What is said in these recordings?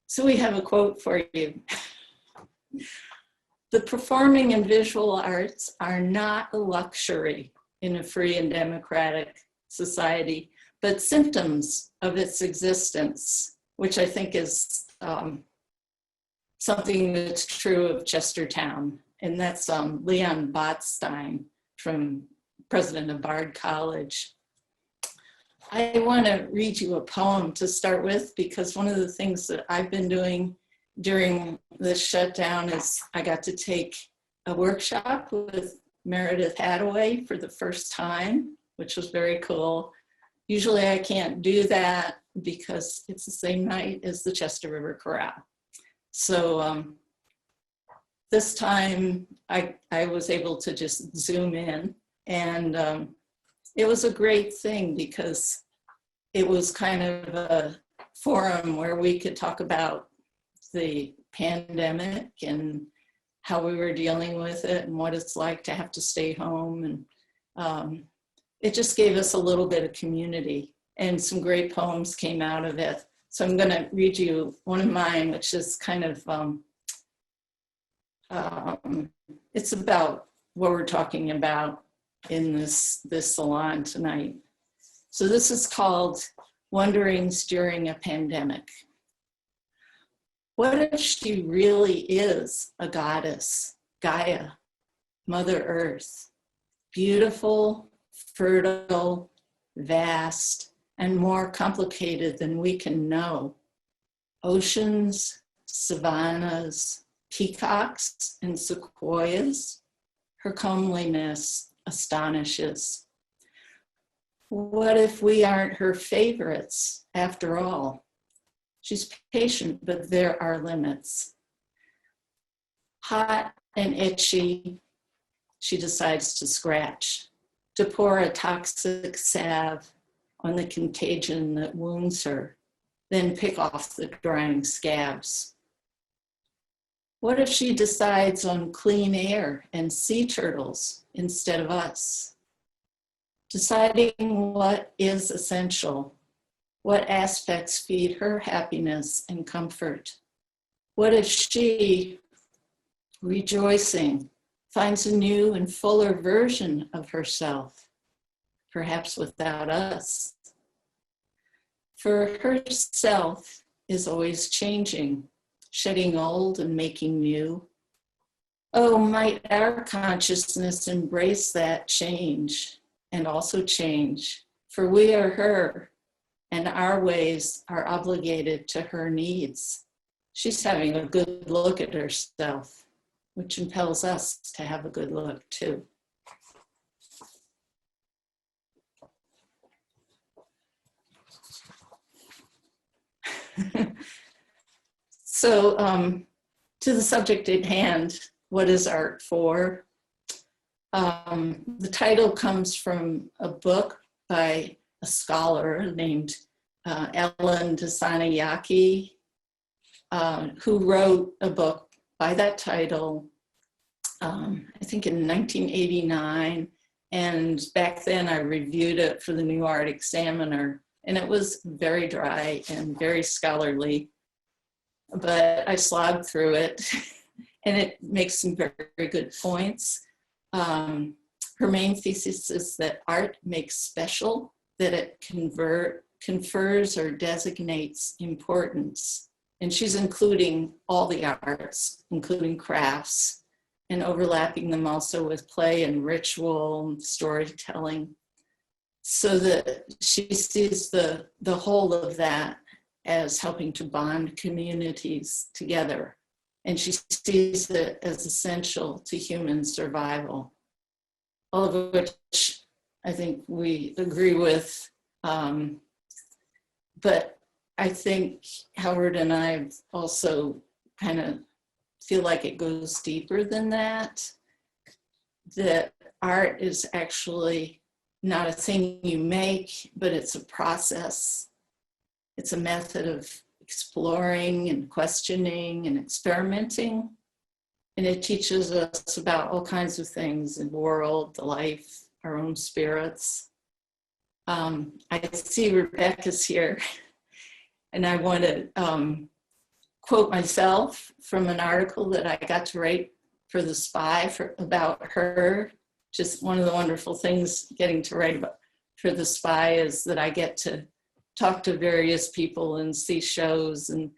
So we have a quote for you. The performing and visual arts are not a luxury in a free and democratic society, but symptoms of its existence, which I think is something that's true of Chestertown. And that's Leon Botstein, from president of Bard College. I want to read you a poem to start with, because one of the things that I've been doing during this shutdown is I got to take a workshop with Meredith Hathaway for the first time, which was very cool. Usually I can't do that because it's the same night as the Chester River Chorale. So this time I was able to just zoom in, and it was a great thing because it was kind of a forum where we could talk about the pandemic and how we were dealing with it and what it's like to have to stay home. And it just gave us a little bit of community, and some great poems came out of it. So I'm going to read you one of mine, which is kind of, it's about what we're talking about in this salon tonight. So this is called Wonderings During a Pandemic. What if she really is a goddess, Gaia, Mother Earth, beautiful, fertile, vast, and more complicated than we can know? Oceans, savannas, peacocks, and sequoias, her comeliness astonishes. What if we aren't her favorites after all? She's patient, but there are limits. Hot and itchy, she decides to scratch, to pour a toxic salve on the contagion that wounds her, then pick off the drying scabs. What if she decides on clean air and sea turtles instead of us? Deciding what is essential, what aspects feed her happiness and comfort. What if she, rejoicing, finds a new and fuller version of herself, perhaps without us? For herself is always changing, shedding old and making new. Oh, might our consciousness embrace that change and also change, for we are her, and our ways are obligated to her needs. She's having a good look at herself, which impels us to have a good look too. So to the subject at hand, what is art for? The title comes from a book by a scholar named Ellen Dissanyake, who wrote a book by that title, I think in 1989. And back then I reviewed it for the New Art Examiner, and it was very dry and very scholarly, but I slogged through it and it makes some very, very good points. Her main thesis is that art makes special, that it confers or designates importance. And she's including all the arts, including crafts, and overlapping them also with play and ritual and storytelling, so that she sees the whole of that as helping to bond communities together. And she sees it as essential to human survival, all of which I think we agree with. But I think Howard and I also kind of feel like it goes deeper than that, that art is actually not a thing you make, but it's a process. It's a method of exploring and questioning and experimenting. And it teaches us about all kinds of things in the world, the life, our own spirits. I see Rebecca's here, and I want to quote myself from an article that I got to write for The Spy about her. Just one of the wonderful things getting to write about for The Spy is that I get to talk to various people and see shows and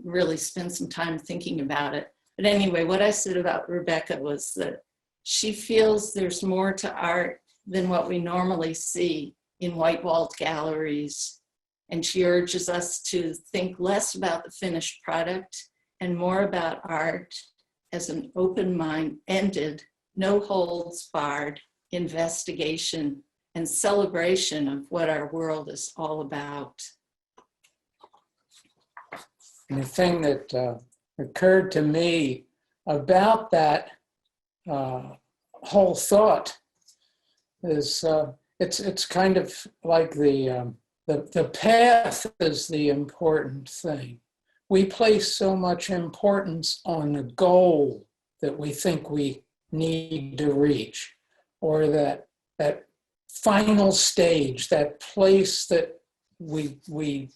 really spend some time thinking about it. But anyway, what I said about Rebecca was that she feels there's more to art than what we normally see in white-walled galleries. And she urges us to think less about the finished product and more about art as an open-ended, no holds barred investigation and celebration of what our world is all about. And the thing that occurred to me about that whole thought is it's kind of like the path is the important thing. We place so much importance on the goal that we think we need to reach, or that final stage, that place that we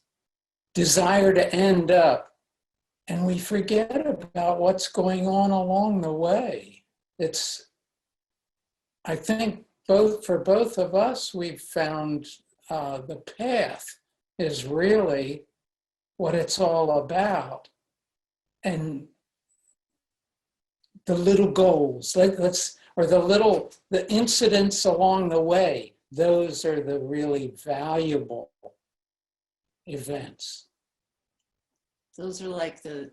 desire to end up, and we forget about what's going on along the way. I think for both of us, we've found the path is really what it's all about. And the little goals, the incidents along the way, those are the really valuable events. Those are like the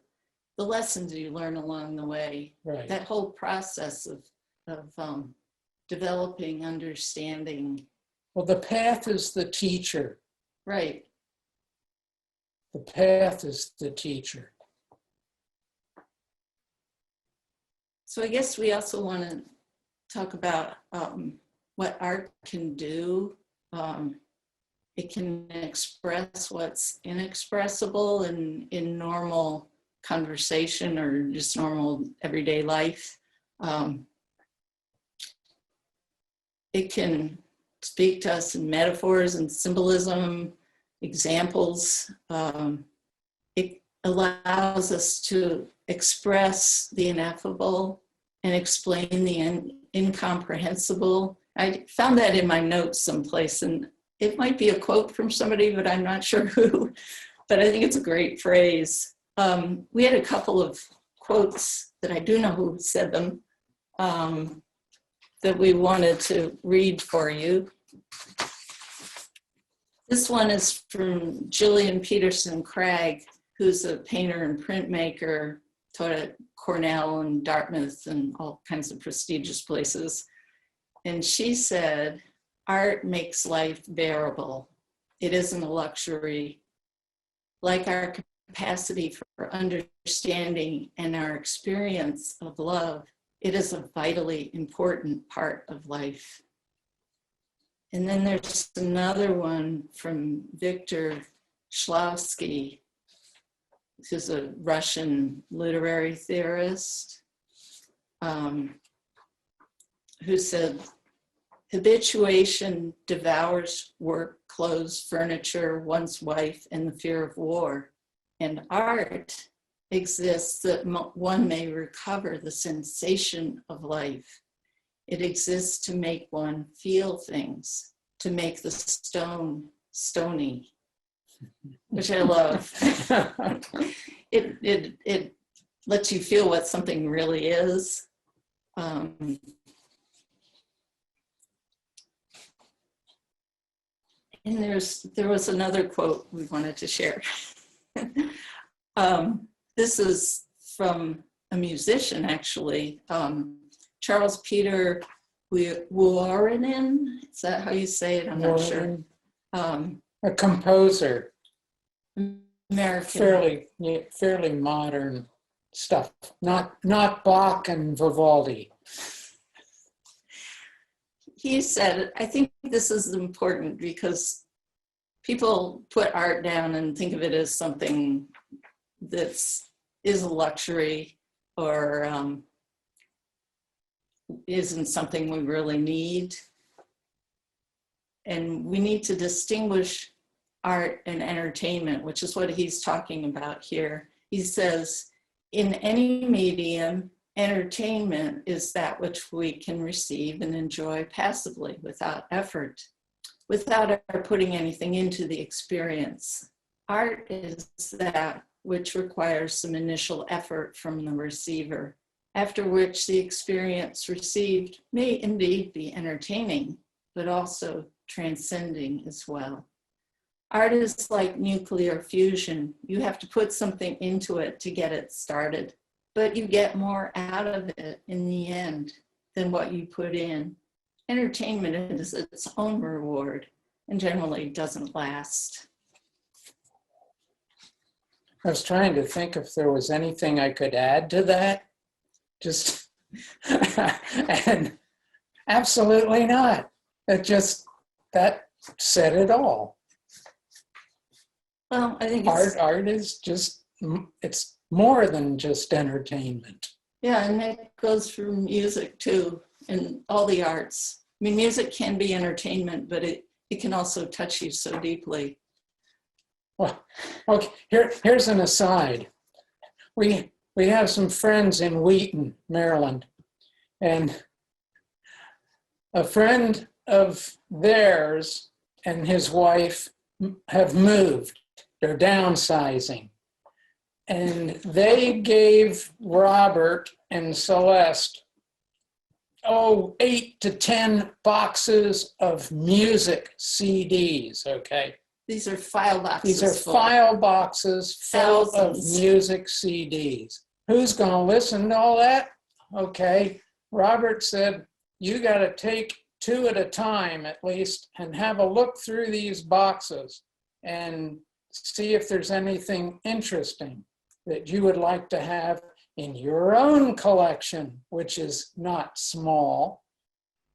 lessons you learn along the way. Right. That whole process of developing understanding. Well, the path is the teacher. Right. The path is the teacher. So I guess we also want to talk about what art can do. It can express what's inexpressible in normal conversation or just normal everyday life. It can speak to us in metaphors and symbolism, examples. It allows us to express the ineffable and explain the incomprehensible. I found that in my notes someplace, and it might be a quote from somebody, but I'm not sure who, but I think it's a great phrase. We had a couple of quotes that I do know who said them that we wanted to read for you. This one is from Gillian Peterson Cragg, who's a painter and printmaker, taught at Cornell and Dartmouth and all kinds of prestigious places. And she said, "Art makes life bearable. It isn't a luxury. Like our capacity for understanding and our experience of love, it is a vitally important part of life." And then there's another one from Viktor Shklovsky, who's a Russian literary theorist, who said, "Habituation devours work, clothes, furniture, one's wife, and the fear of war. And art exists that one may recover the sensation of life. It exists to make one feel things, to make the stone stony," which I love. It lets you feel what something really is. And there was another quote we wanted to share. This is from a musician, actually, Charles Peter Wuorinen. Is that how you say it? I'm not sure. A composer. American. Fairly modern stuff. Not Bach and Vivaldi. He said, "I think this is important because people put art down and think of it as something that is a luxury or isn't something we really need. And we need to distinguish art and entertainment, which is what he's talking about here. he says, in any medium, entertainment is that which we can receive and enjoy passively without effort, without our putting anything into the experience. Art is that which requires some initial effort from the receiver, after which the experience received may indeed be entertaining, but also transcending as well. Art is like nuclear fusion. You have to put something into it to get it started, but you get more out of it in the end than what you put in. Entertainment is its own reward and generally doesn't last. I was trying to think if there was anything I could add to that. Just, and absolutely not. That said it all. Well, I think art is just, it's more than just entertainment. Yeah, and it goes for music too, and all the arts. I mean, music can be entertainment, but it can also touch you so deeply. Well, okay, here's an aside. We have some friends in Wheaton, Maryland, and a friend of theirs and his wife have moved. They're downsizing. And they gave Robert and Celeste, 8 to 10 boxes of music CDs, okay? These are file boxes. These are file boxes full of music CDs. Who's going to listen to all that? Okay, Robert said, you got to take 2 at a time at least and have a look through these boxes and see if there's anything interesting that you would like to have in your own collection, which is not small.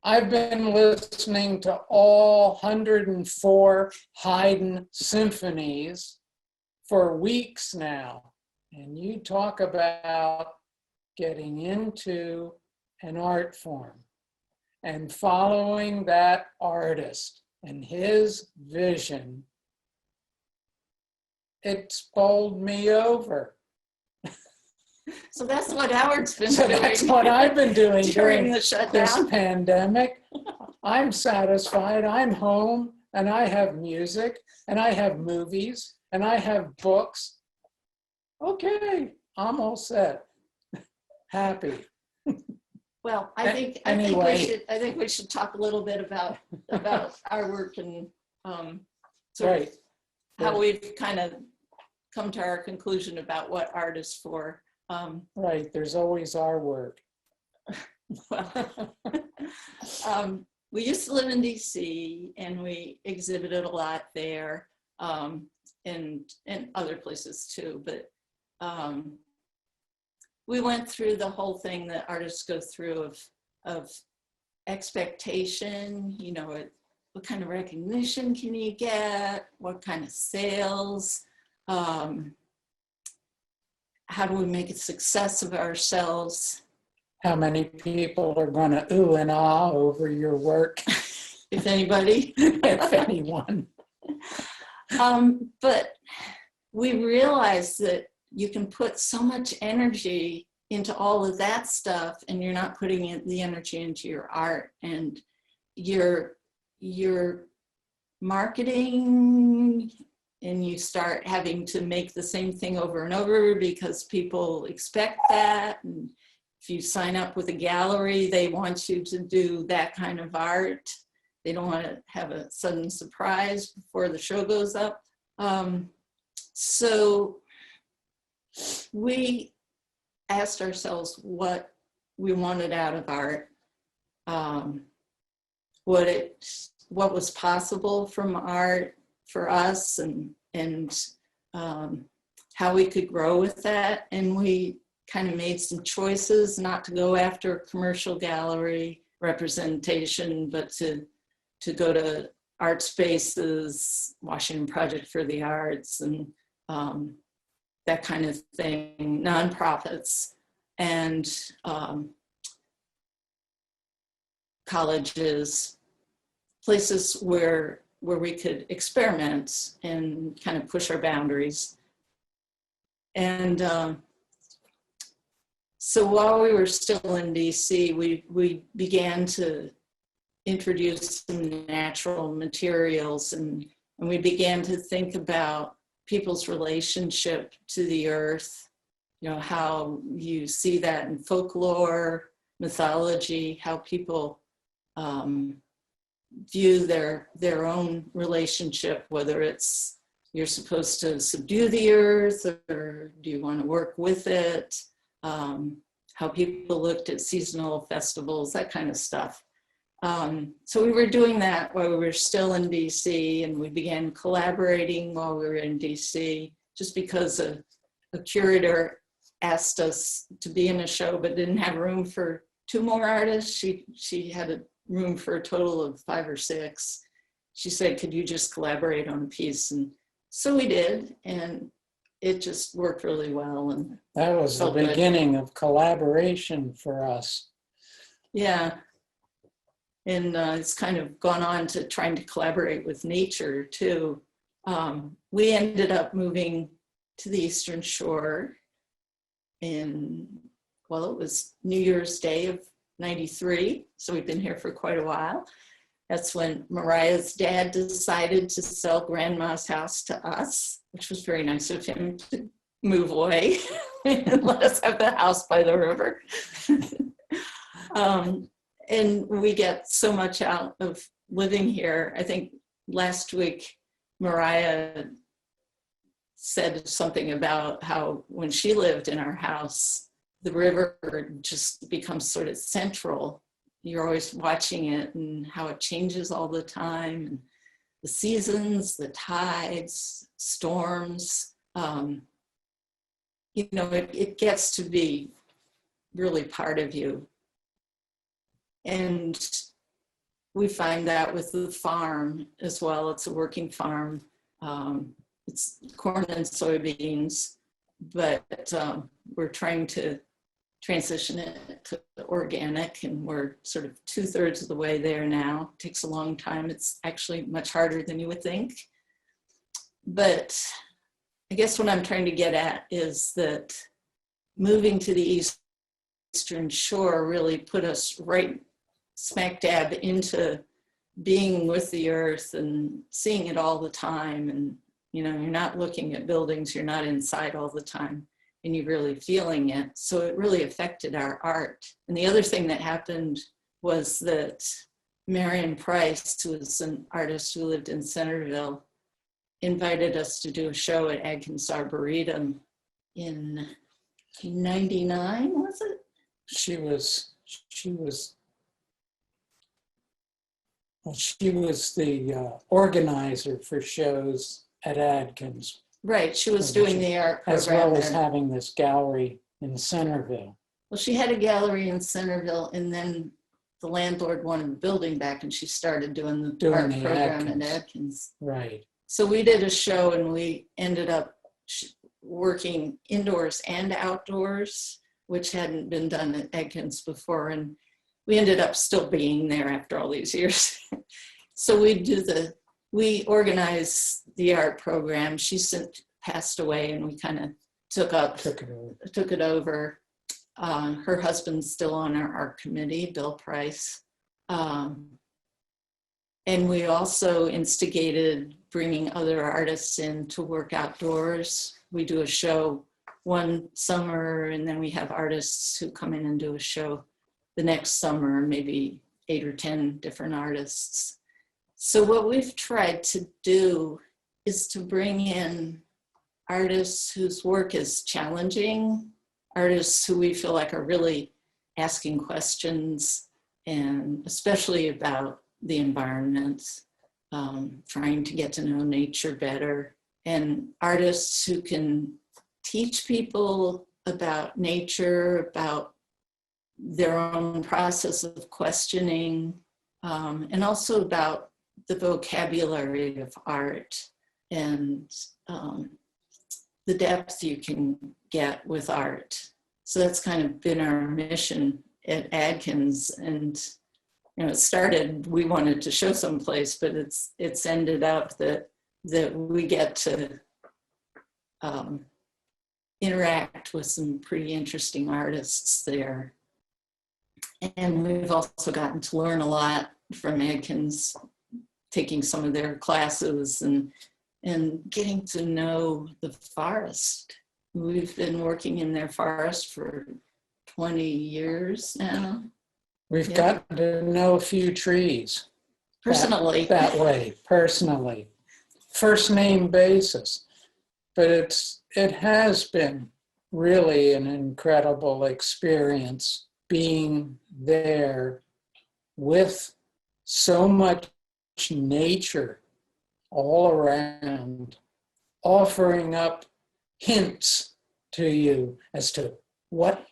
I've been listening to all 104 Haydn symphonies for weeks now. And you talk about getting into an art form and following that artist and his vision. It's bowled me over. So that's what Howard's been So doing. that's what I've been doing during the shutdown. this pandemic. I'm satisfied. I'm home and I have music and I have movies and I have books. Okay, I'm all set. Happy. Well, I think we should talk a little bit about our work and sort of how we've kind of come to our conclusion about what art is for. Right, there's always our work. Well, we used to live in DC and we exhibited a lot there, and other places too, but we went through the whole thing that artists go through of expectation, you know, what kind of recognition can you get? What kind of sales? How do we make a success of ourselves? How many people are going to ooh and ah over your work? If anybody. If anyone. But we realized that you can put so much energy into all of that stuff and you're not putting the energy into your art, and your marketing, and you start having to make the same thing over and over because people expect that. And if you sign up with a gallery, they want you to do that kind of art. They don't want to have a sudden surprise before the show goes up. So we asked ourselves what we wanted out of art, what was possible from art for us, and how we could grow with that. And we kind of made some choices not to go after commercial gallery representation, but to go to art spaces, Washington Project for the Arts, and that kind of thing, nonprofits, and colleges, places where we could experiment and kind of push our boundaries. And so while we were still in DC, we began to introduce some natural materials, and we began to think about people's relationship to the earth, you know, how you see that in folklore, mythology, how people view their own relationship, whether it's you're supposed to subdue the earth or do you want to work with it, how people looked at seasonal festivals, that kind of stuff. So we were doing that while we were still in DC, and we began collaborating while we were in DC, just because a curator asked us to be in a show but didn't have room for 2 more artists. She had a room for a total of 5 or 6. She said, could you just collaborate on a piece? And so we did, and it just worked really well. And that was the beginning of collaboration for us. Yeah. And it's kind of gone on to trying to collaborate with nature too. We ended up moving to the Eastern Shore in, well, it was New Year's Day of '93. So we've been here for quite a while. That's when Mariah's dad decided to sell Grandma's house to us, which was very nice of him to move away and let us have the house by the river. And we get so much out of living here. I think last week, Mariah said something about how when she lived in our house, the river just becomes sort of central. You're always watching it and how it changes all the time. And the seasons, the tides, storms, you know, it gets to be really part of you. And we find that with the farm as well. It's a working farm. It's corn and soybeans, but we're trying to transition it to organic, and we're sort of 2/3 of the way there now. It takes a long time. It's actually much harder than you would think. But I guess what I'm trying to get at is that moving to the Eastern Shore really put us right smack dab into being with the earth and seeing it all the time. And, you know, you're not looking at buildings, you're not inside all the time, and you're really feeling it. So it really affected our art. And the other thing that happened was that Marion Price, who was an artist who lived in Centerville, invited us to do a show at Adkins Arboretum in 99, was it? She was the organizer for shows at Adkins. Right, she was doing the art program as well as there. having this gallery in Centerville. Well, she had a gallery in Centerville, and then the landlord wanted the building back, and she started doing the art program at Adkins. Right. So we did a show, and we ended up working indoors and outdoors, which hadn't been done at Adkins before. And we ended up still being there after all these years. So we organized the art program. She passed away, and we kind of took it over. Her husband's still on our art committee, Bill Price. And we also instigated bringing other artists in to work outdoors. We do a show one summer, and then we have artists who come in and do a show the next summer, maybe 8 or 10 different artists. So what we've tried to do is to bring in artists whose work is challenging, artists who we feel like are really asking questions, and especially about the environment, trying to get to know nature better, and artists who can teach people about nature, about their own process of questioning, and also about the vocabulary of art and the depth you can get with art. So that's kind of been our mission at Adkins. And you know, it started, we wanted to show someplace, but it's ended up that we get to interact with some pretty interesting artists there. And we've also gotten to learn a lot from Adkins, taking some of their classes and getting to know the forest. We've been working in their forest for 20 years now. We've gotten to know a few trees. Personally. That way, personally. First name basis. But it has been really an incredible experience being there with so much nature all around, offering up hints to you as to what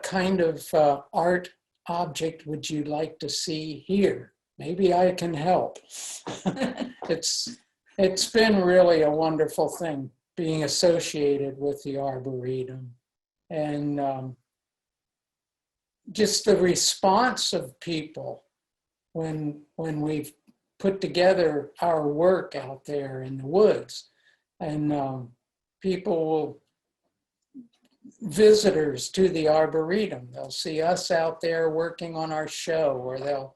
kind of art object would you like to see here? Maybe I can help. It's been really a wonderful thing being associated with the Arboretum, and just the response of people when we've put together our work out there in the woods, and people will, visitors to the Arboretum, they'll see us out there working on our show, or they'll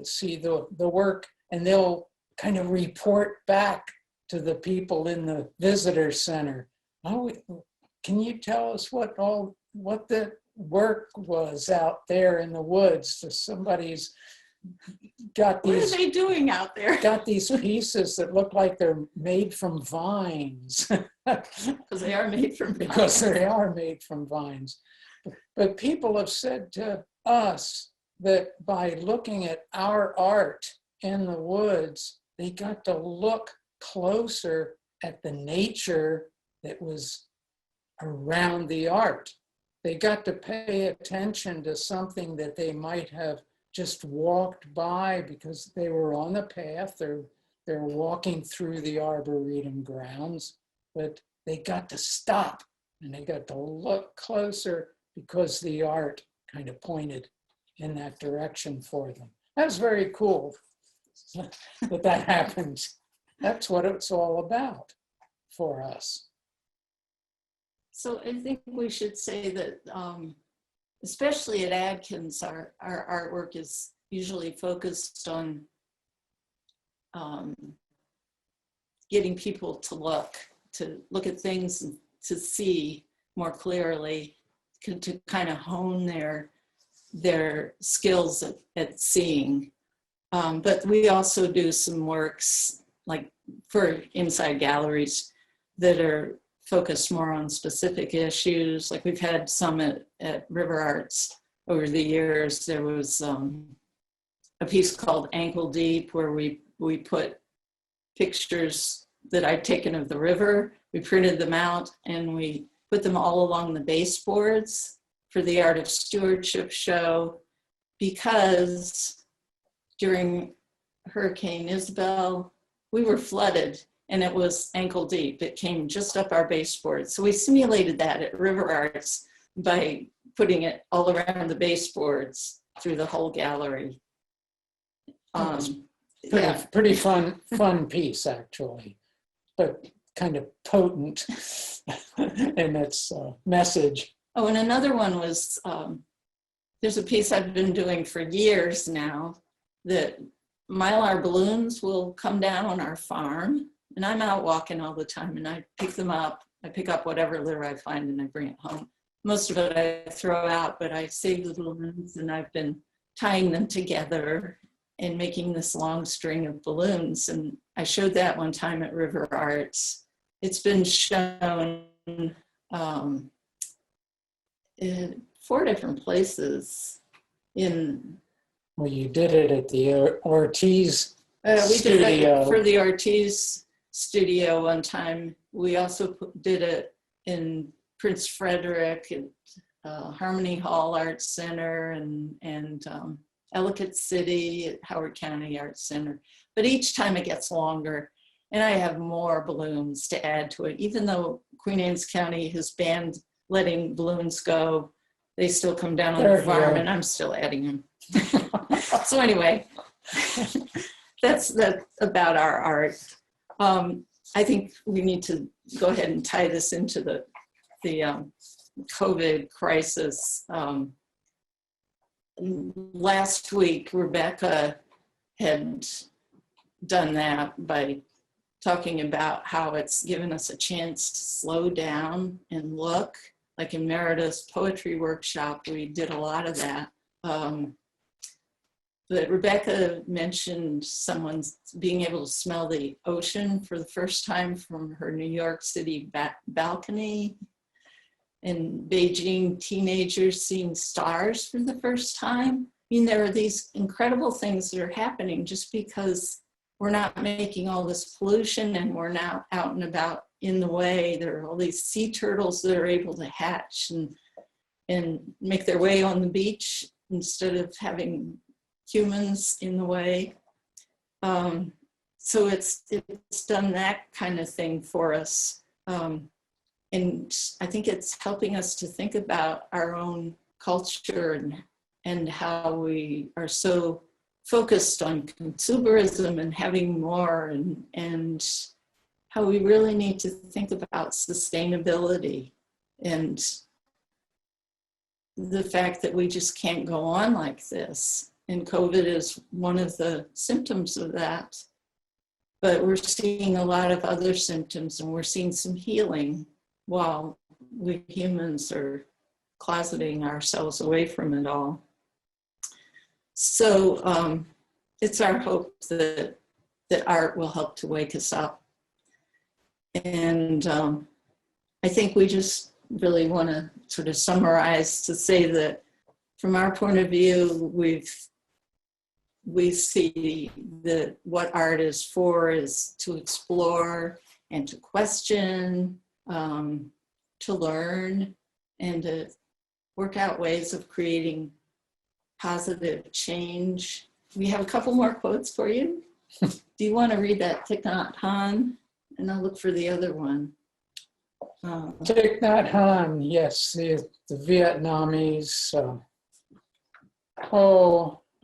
see the work, and they'll kind of report back to the people in the visitor center. Oh, can you tell us what the work was out there in the woods? So somebody's got these. What are they doing out there? Got these pieces that look like they're made from vines. Because they are made from vines. Because they are made from vines. But people have said to us that by looking at our art in the woods, they got to look closer at the nature that was around the art. They got to pay attention to something that they might have just walked by because they were on the path, they're walking through the Arboretum grounds, but they got to stop and they got to look closer because the art kind of pointed in that direction for them. That's very cool that happens. That's what it's all about for us. So I think we should say that, especially at Adkins, our artwork is usually focused on getting people to look at things and to see more clearly, to kind of hone their skills at seeing. But we also do some works like for inside galleries that are focused more on specific issues. Like we've had some at RiverArts over the years. There was a piece called Ankle Deep where we put pictures that I'd taken of the river. We printed them out and we put them all along the baseboards for the Art of Stewardship show, because during Hurricane Isabel, we were flooded and it was ankle deep. It came just up our baseboard. So we simulated that at RiverArts by putting it all around the baseboards through the whole gallery. Pretty fun piece, actually, but kind of potent in its message. Oh, and another one was, there's a piece I've been doing for years now that Mylar balloons will come down on our farm, and I'm out walking all the time and I pick them up. I pick up whatever litter I find and I bring it home. Most of it I throw out, but I save the balloons and I've been tying them together and making this long string of balloons. And I showed that one time at RiverArts. It's been shown in 4 different places. Well, you did it at the Ortiz we studio. did it for the Ortiz studio one time. We also did it in Prince Frederick at Harmony Hall Arts Center and Ellicott City at Howard County Arts Center. But each time it gets longer and I have more balloons to add to it. Even though Queen Anne's County has banned letting balloons go, they still come down on the farm and I'm still adding them. So anyway, that's about our art. I think we need to go ahead and tie this into the the COVID crisis. Last week, Rebecca had done that by talking about how it's given us a chance to slow down and look. Like in Meredith's poetry workshop, we did a lot of that. But Rebecca mentioned someone's being able to smell the ocean for the first time from her New York City balcony. In Beijing, teenagers seeing stars for the first time. I mean, there are these incredible things that are happening just because we're not making all this pollution and we're now out and about in the way. There are all these sea turtles that are able to hatch and make their way on the beach instead of having humans in the way. So it's done that kind of thing for us. And I think it's helping us to think about our own culture and how we are so focused on consumerism and having more, and how we really need to think about sustainability and the fact that we just can't go on like this. And COVID is one of the symptoms of that. But we're seeing a lot of other symptoms, and we're seeing some healing while we humans are closeting ourselves away from it all. So it's our hope that art will help to wake us up. And I think we just really want to sort of summarize to say that from our point of view, we see that what art is for is to explore and to question, to learn, and to work out ways of creating positive change. We have a couple more quotes for you. Do you want to read that Thich Nhat Hanh? And I'll look for the other one. Thich Nhat Hanh, yes, the Vietnamese.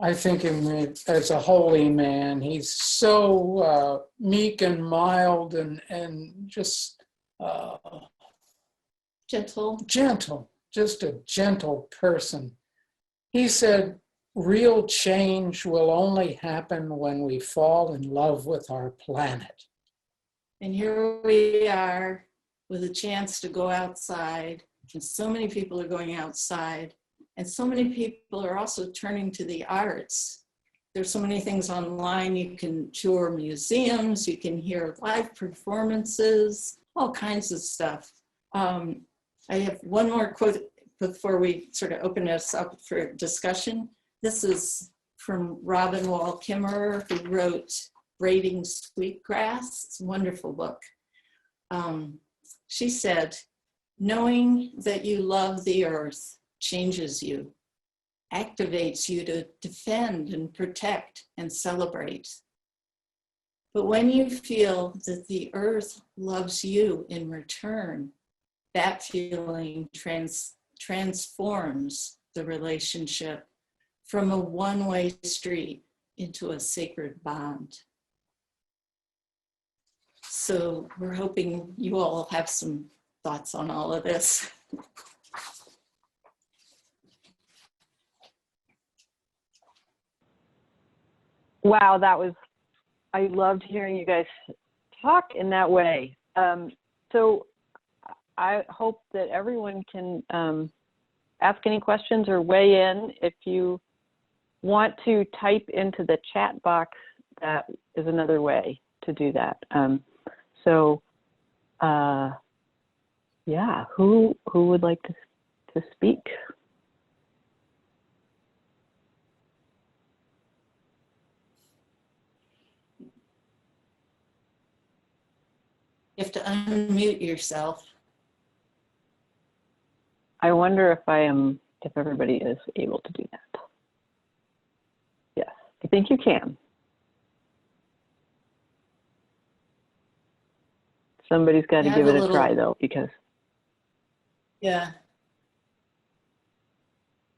I think him as a holy man. He's so meek and mild and just gentle, just a gentle person. He said, real change will only happen when we fall in love with our planet. And here we are with a chance to go outside, and so many people are going outside, and so many people are also turning to the arts. There's so many things online. You can tour museums, you can hear live performances, all kinds of stuff. I have one more quote before we sort of open this up for discussion. This is from Robin Wall Kimmerer, who wrote Braiding Sweetgrass. It's a wonderful book. She said, knowing that you love the earth changes you, activates you to defend and protect and celebrate. But when you feel that the earth loves you in return, that feeling transforms the relationship from a one-way street into a sacred bond. So we're hoping you all have some thoughts on all of this. Wow, I loved hearing you guys talk in that way. So I hope that everyone can ask any questions or weigh in. If you want to type into the chat box, that is another way to do that. Yeah, who would like to speak? You have to unmute yourself. I wonder if everybody is able to do that. Yes, I think you can. Somebody's got to give it a try though, because. Yeah.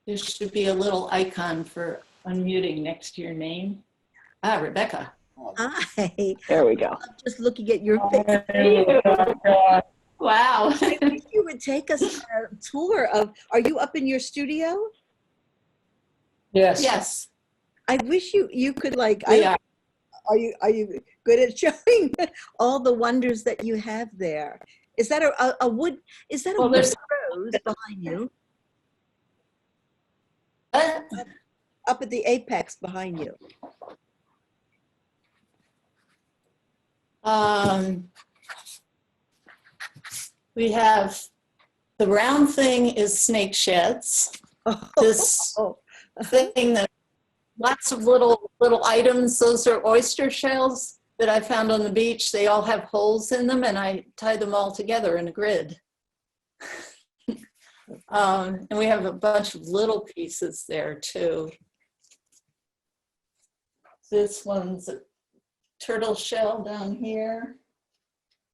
There should be a little icon for unmuting next to your name. Rebecca. Hi. There we go. I'm just looking at your face. Wow. I wish you would take us on a tour of, are you up in your studio? Yes. Yes, I wish you could like, we are. are you good at showing all the wonders that you have there? Is that a wood, is that a Well, wood there's rose behind you? uh, Up at the apex behind you? we have, the round thing is snake sheds. This Oh, thing that lots of little items, those are oyster shells that I found on the beach. They all have holes in them and I tie them all together in a grid. And we have a bunch of little pieces there too. This one's a turtle shell down here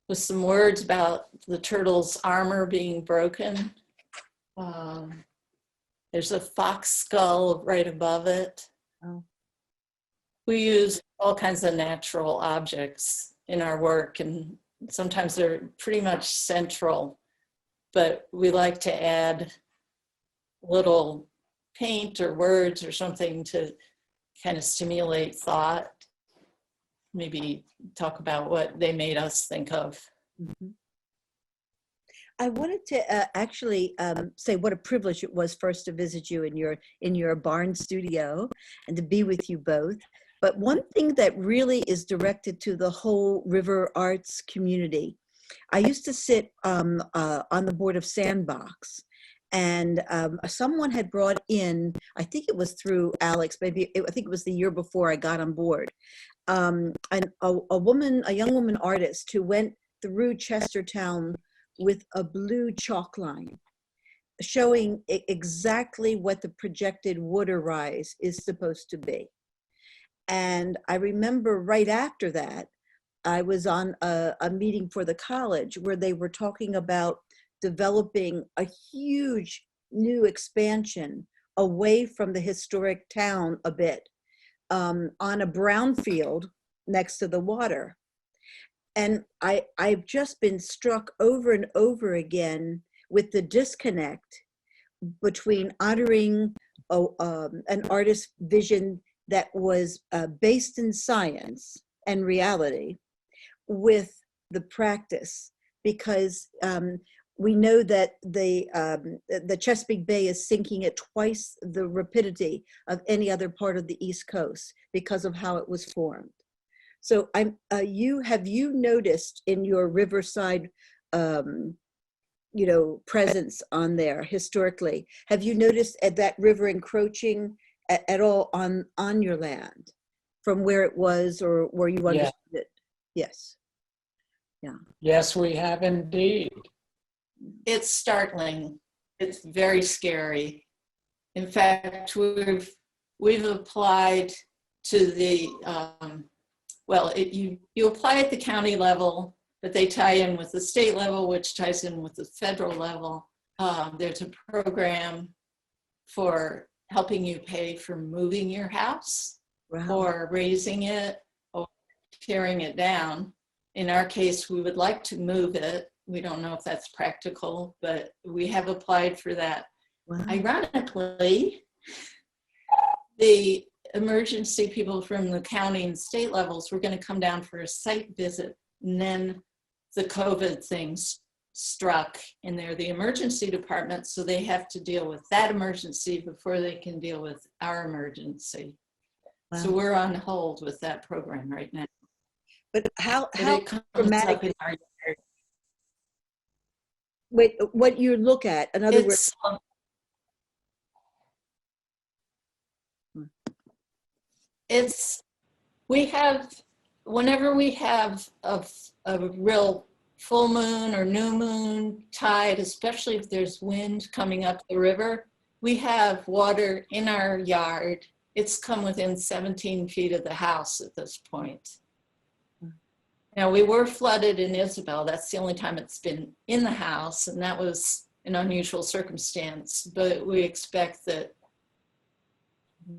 with some words about the turtle's armor being broken. There's a fox skull right above it. Oh. We use all kinds of natural objects in our work, and sometimes they're pretty much central, but we like to add little paint or words or something to kind of stimulate thought, maybe talk about what they made us think of. Mhm. I wanted to actually say what a privilege it was first to visit you in your barn studio and to be with you both. But one thing that really is directed to the whole River Arts community. I used to sit on the board of Sandbox, and someone had brought in, I think it was through Alex, I think it was the year before I got on board, and a young woman artist who went through Chestertown with a blue chalk line showing exactly what the projected water rise is supposed to be. And I remember right after that, I was on a meeting for the college where they were talking about developing a huge new expansion away from the historic town a bit, on a brownfield next to the water. And I've just been struck over and over again with the disconnect between honoring an artist's vision that was based in science and reality with the practice, because we know that the Chesapeake Bay is sinking at twice the rapidity of any other part of the East Coast because of how it was formed. So have you noticed in your Riverside, presence on there historically, have you noticed that river encroaching at all on your land from where it was or where you understood it? Yes. Yeah. Yes, we have indeed. It's startling. It's very scary. In fact, we've applied to the, you apply at the county level, but they tie in with the state level, which ties in with the federal level. There's a program for helping you pay for moving your house. Wow. Or raising it or tearing it down. In our case, we would like to move it. We don't know if that's practical, but we have applied for that. Wow. Ironically, the emergency people from the county and state levels were going to come down for a site visit, and then the COVID things struck, and they're the emergency department, so they have to deal with that emergency before they can deal with our emergency. Wow. So we're on hold with that program right now. But how it comes dramatic? up in our yard. Wait, what you look at, in other words, whenever we have a real full moon or new moon tide, especially if there's wind coming up the river, we have water in our yard. It's come within 17 feet of the house at this point. Now, we were flooded in Isabel. That's the only time it's been in the house, and that was an unusual circumstance. But we expect that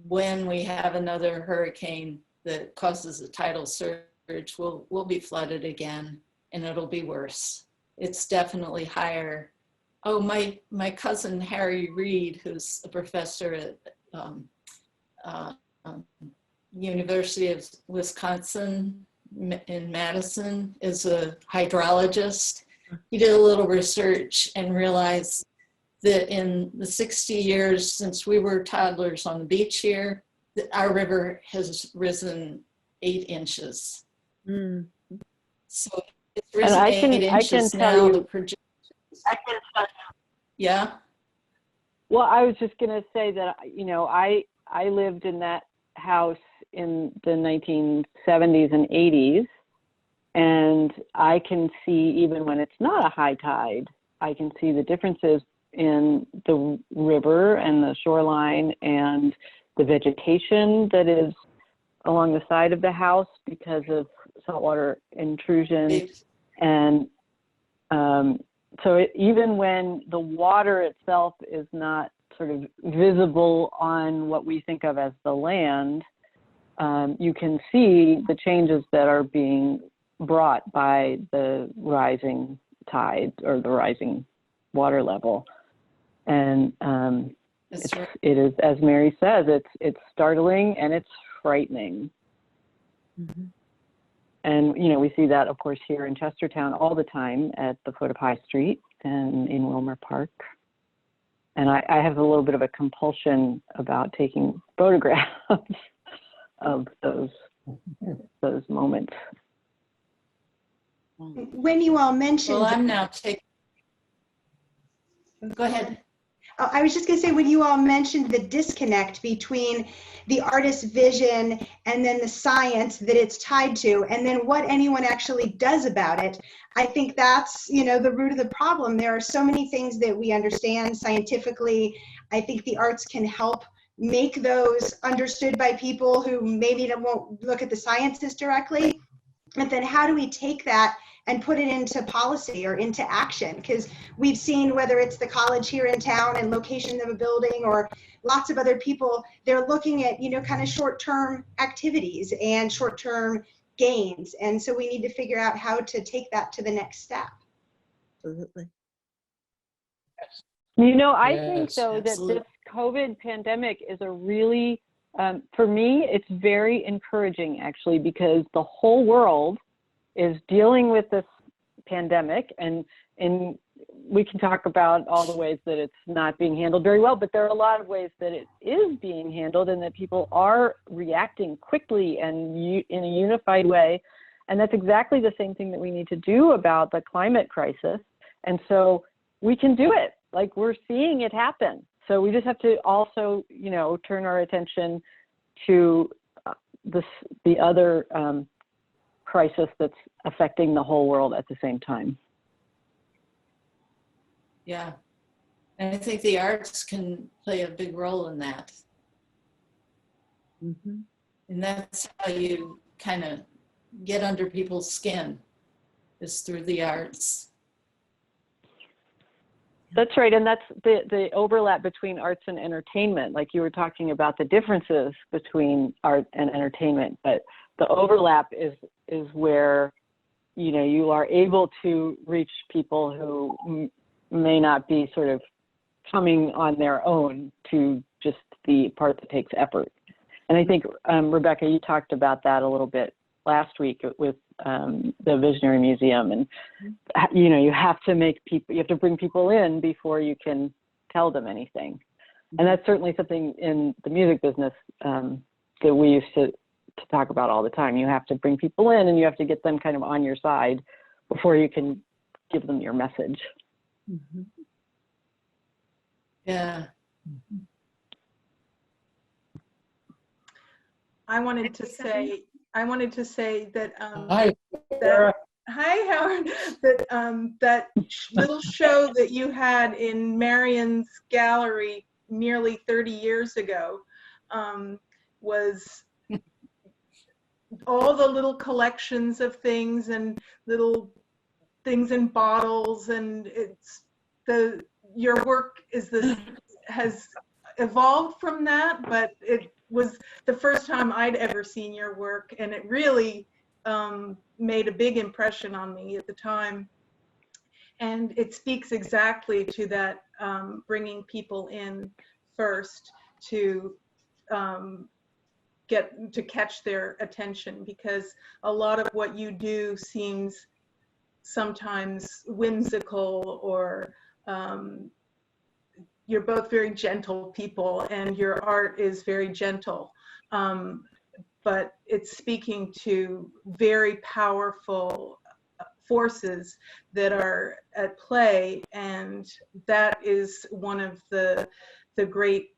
when we have another hurricane that causes a tidal surge, we'll be flooded again, and it'll be worse. It's definitely higher Oh, my cousin Harry Reid, who's a professor at University of Wisconsin in Madison, is a hydrologist. He did a little research and realized that in the 60 years since we were toddlers on the beach here, that our river has risen 8 inches. Mm. So it's risen I 8 can inches tell now. you- The projections. Yeah. Well, I was just going to say that, you know, I lived in that house in the 1970s and 80s, and I can see, even when it's not a high tide, I can see the differences in the river and the shoreline and the vegetation that is along the side of the house because of saltwater intrusion. And so even when the water itself is not sort of visible on what we think of as the land, you can see the changes that are being brought by the rising tide or the rising water level. And That's right. it is, as Mary says, it's startling and it's frightening. Mm-hmm. And, you know, we see that, of course, here in Chestertown all the time at the foot of High Street and in Wilmer Park. And I have a little bit of a compulsion about taking photographs of those moments. When you all mentioned, Well, I'm now taking. Go ahead. I was just going to say, when you all mentioned the disconnect between the artist's vision and then the science that it's tied to, and then what anyone actually does about it, I think that's, you know, the root of the problem. There are so many things that we understand scientifically. I think the arts can help make those understood by people who maybe won't look at the sciences directly. But then how do we take that and put it into policy or into action? Because we've seen, whether it's the college here in town and location of a building or lots of other people, they're looking at, you know, kind of short-term activities and short-term gains. And so we need to figure out how to take that to the next step. Absolutely. You know, I think, Yes, though, that absolutely. this COVID pandemic is a really, for me, it's very encouraging, actually, because the whole world is dealing with this pandemic, and we can talk about all the ways that it's not being handled very well, but there are a lot of ways that it is being handled and that people are reacting quickly and in a unified way. And that's exactly the same thing that we need to do about the climate crisis. And so we can do it. Like, we're seeing it happen. So we just have to also, you know, turn our attention to the other crisis that's affecting the whole world at the same time. Yeah. And I think the arts can play a big role in that. Mm-hmm. And that's how you kind of get under people's skin, is through the arts. That's right, and that's the overlap between arts and entertainment. Like you were talking about the differences between art and entertainment, but the overlap is where, you know, you are able to reach people who may not be sort of coming on their own to just the part that takes effort. And I think, Rebecca, you talked about that a little bit last week with the Visionary Museum, and you know, you have to bring people in before you can tell them anything. And that's certainly something in the music business that we used to talk about all the time. You have to bring people in and you have to get them kind of on your side before you can give them your message. Mm-hmm. Yeah. I wanted to say that Hi, Sarah. hi, Howard, that little show that you had in Marion's gallery nearly 30 years ago was all the little collections of things and little things in bottles, and your work has evolved from that, but it was the first time I'd ever seen your work, and it really made a big impression on me at the time. And it speaks exactly to that, bringing people in first to catch their attention, because a lot of what you do seems sometimes whimsical, or you're both very gentle people and your art is very gentle, but it's speaking to very powerful forces that are at play, and that is one of the great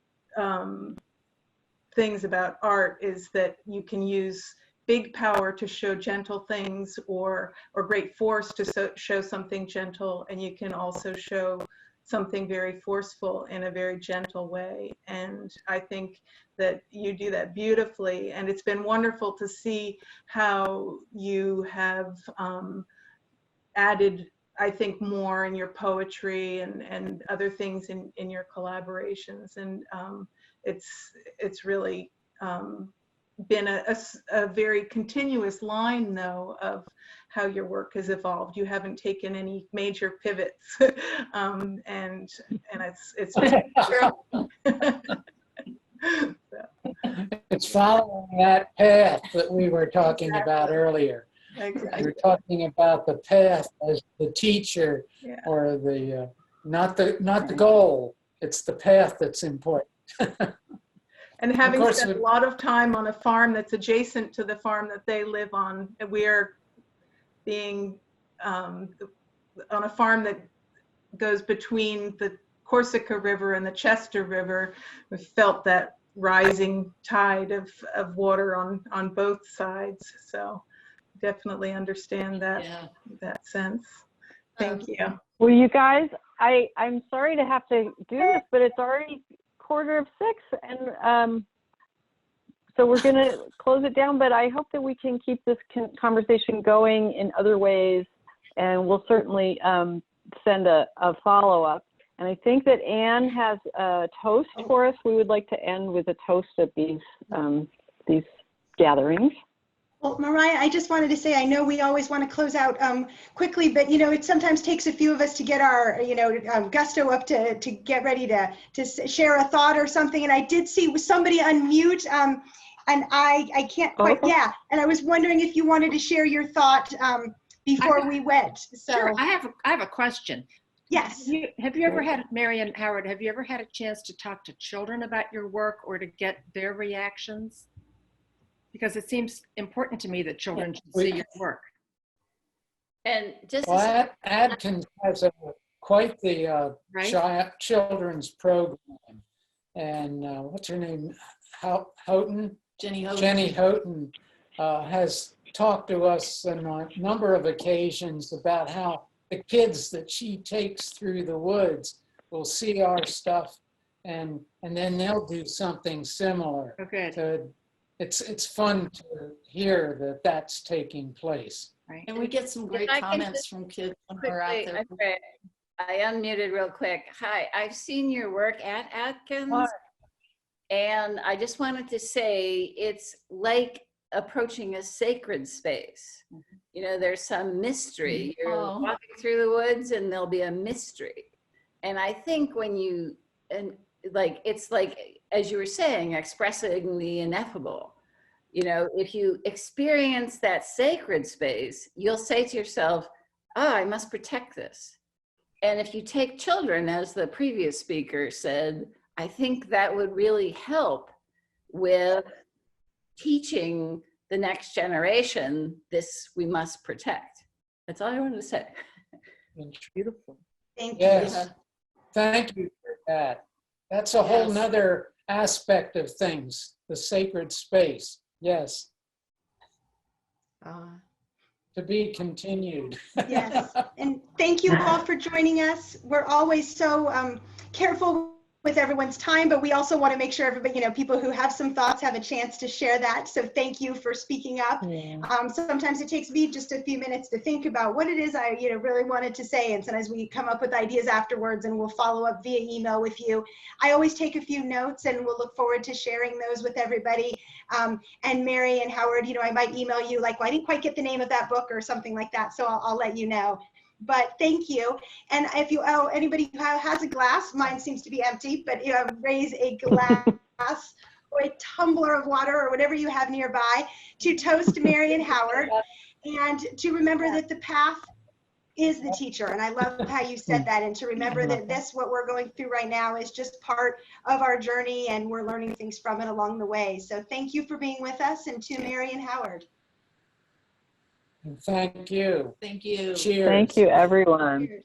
things about art, is that you can use big power to show gentle things, or great force to show something gentle, and you can also show something very forceful in a very gentle way. And I think that you do that beautifully, and it's been wonderful to see how you have added, I think, more in your poetry and other things in your collaborations. And it's really been a very continuous line, though, of how your work has evolved. You haven't taken any major pivots, and it's It's following that path that we were talking about earlier. exactly. We're talking about the path as the teacher, Yeah. or the not the goal. It's the path that's important. And having course, spent a lot of time on a farm that's adjacent to the farm that they live on, we are being on a farm that goes between the Corsica River and the Chester River. We felt that rising tide of water on both sides. So definitely understand that, Yeah. that sense. Thank you. Well, you guys, I'm sorry to have to do this, but it's already 5:45, and so we're going to close it down, but I hope that we can keep this conversation going in other ways, and we'll certainly send a follow-up. And I think that Anne has a toast for us. We would like to end with a toast at these gatherings. Well, Mariah, I just wanted to say, I know we always want to close out quickly, but, it sometimes takes a few of us to get our, gusto up to get ready to share a thought or something. And I did see somebody unmute, and I can't quite, yeah. And I was wondering if you wanted to share your thought before we went. So. Sure, I have a question. Yes. Have you ever had, Mary and Howard, have you ever had a chance to talk to children about your work or to get their reactions? Because it seems important to me that children should see your work. And just Well, Adkins has quite the Right? children's program. And what's her name? Houghton? Jenny Ho. Jenny Houghton has talked to us on a number of occasions about how the kids that she takes through the woods will see our stuff, and then they'll do something similar. Okay. So it's fun to hear that that's taking place. Right. And we get some great If I can comments just from kids when we're out Quickly, there. okay, I unmuted real quick. Hi, I've seen your work at Adkins, and I just wanted to say it's like approaching a sacred space. There's some mystery. You're Oh. walking through the woods and there'll be a mystery. And I think when it's like, as you were saying, expressing the ineffable. If you experience that sacred space, you'll say to yourself, oh, I must protect this. And if you take children, as the previous speaker said, I think that would really help with teaching the next generation this we must protect. That's all I wanted to say. Beautiful. Thank you. Yes. Thank you for that. That's a whole Yes. nother aspect of things, the sacred space. Yes, to be continued. Yes, and thank you all for joining us. We're always so careful with everyone's time, but we also want to make sure everybody, people who have some thoughts have a chance to share that. So thank you for speaking up. Yeah. Sometimes it takes me just a few minutes to think about what it is I, really wanted to say. And sometimes we come up with ideas afterwards and we'll follow up via email with you. I always take a few notes and we'll look forward to sharing those with everybody. And Mary and Howard, I might email you like, well, I didn't quite get the name of that book or something like that. So I'll let you know. but thank you. And if you, anybody who has a glass, mine seems to be empty, but raise a glass or a tumbler of water or whatever you have nearby to toast Mary and Howard, and to remember that the path is the teacher. And I love how you said that, and to remember that this, what we're going through right now, is just part of our journey, and we're learning things from it along the way. So thank you for being with us, and to Mary and Howard. Thank you. Thank you. Cheers. Thank you, everyone. Cheers.